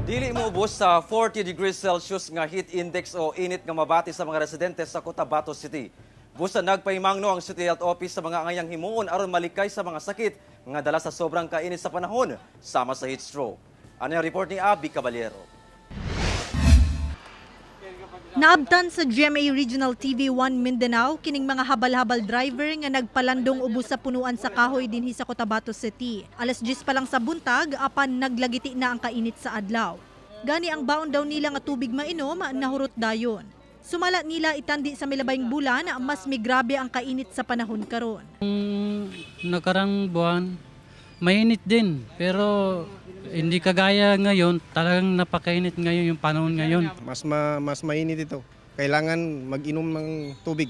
Dili mo ubos sa 40 degrees Celsius nga heat index o init nga mabati sa mga residente sa Cotabato City. Busa nagpahimangno ang City Health Office sa mga angayang himuon aron malikay sa mga sakit nga dala sa sobrang kainit sa panahon sama sa heat stroke. Ano yung report ni Abby Caballero? Naabtan sa GMA Regional TV 1 Mindanao kining mga habal-habal driver nga nagpalandong ubos sa punuan sa kahoy dinhi sa Cotabato City. Alas 10 pa lang sa buntag apan naglagiti na ang kainit sa adlaw. Gani ang baon daw nila nga tubig mainom nahurot dayon. Sumala nila itandi sa milabayng bulan mas migrabe ang kainit sa panahon karon. Nakarang buwan, mainit din. Pero hindi kagaya ngayon, talagang napakainit ngayon yung panahon ngayon. Mas mainit ito. Kailangan mag-inom ng tubig.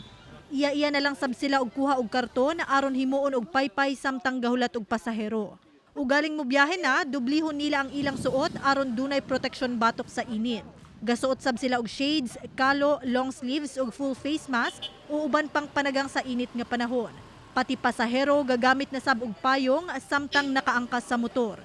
Iya na lang sab sila og kuha og karton aron himuon og paypay samtang gahulat og pasahero. Ugaling mo biyahe na, dublihon nila ang ilang suot aron dunay proteksyon batok sa init. Gasuot sab sila og shades, kalo, long sleeves ug full face mask o uban pang panagang sa init nga panahon. Pati pasahero gagamit na sab og payong samtang nakaangkas sa motor.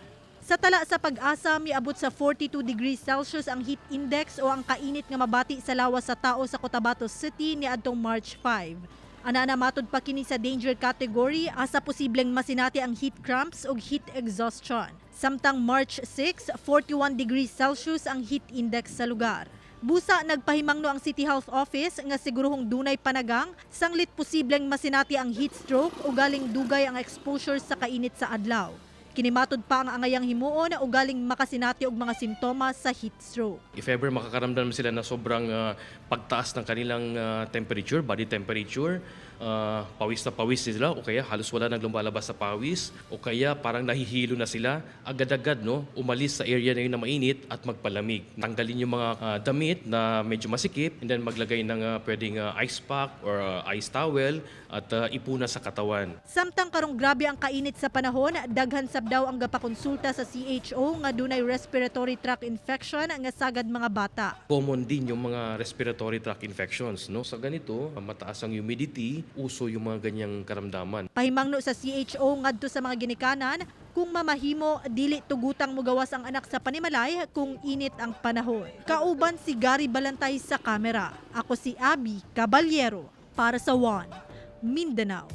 Sa tala sa Pag-asa, miabot sa 42 degrees Celsius ang heat index o ang kainit nga mabati sa lawas sa tao sa Cotabato City niadtong March 5. Ana matod pa kini sa danger category asa posibleng masinati ang heat cramps o heat exhaustion. Samtang March 6, 41 degrees Celsius ang heat index sa lugar. Busa nagpahimangno ang City Health Office nga siguruhong dunay panagang sanglit posibleng masinati ang heat stroke o galing dugay ang exposure sa kainit sa adlaw. Kinimatod pa ang angayang himuon o galing makasinati og mga simptomas sa heat stroke. If ever makakaramdam sila na sobrang pagtaas ng kanilang temperature, body temperature, pawis na pawis sila o kaya halos wala nang lumalabas sa pawis o kaya parang nahihilo na sila, agad-agad umalis sa area na yun na mainit at magpalamig. Tanggalin yung mga damit na medyo masikip and then maglagay ng pwedeng ice pack or ice towel at ipuna sa katawan. Samtang karong grabe ang kainit sa panahon, daghan sab daw ang gapakonsulta sa CHO nga dunay respiratory tract infection nga sagad mga bata. Common din yung mga respiratory tract infections. Sa ganito, mataas ang humidity, uso yung mga ganyang karamdaman. Pahimangno sa CHO ngadto sa mga ginikanan, kung mamahimo, dili tugutang mugawas ang anak sa panimalay kung init ang panahon. Kauban si Gary Balantay sa kamera. Ako si Abby Caballero para sa One Mindanao.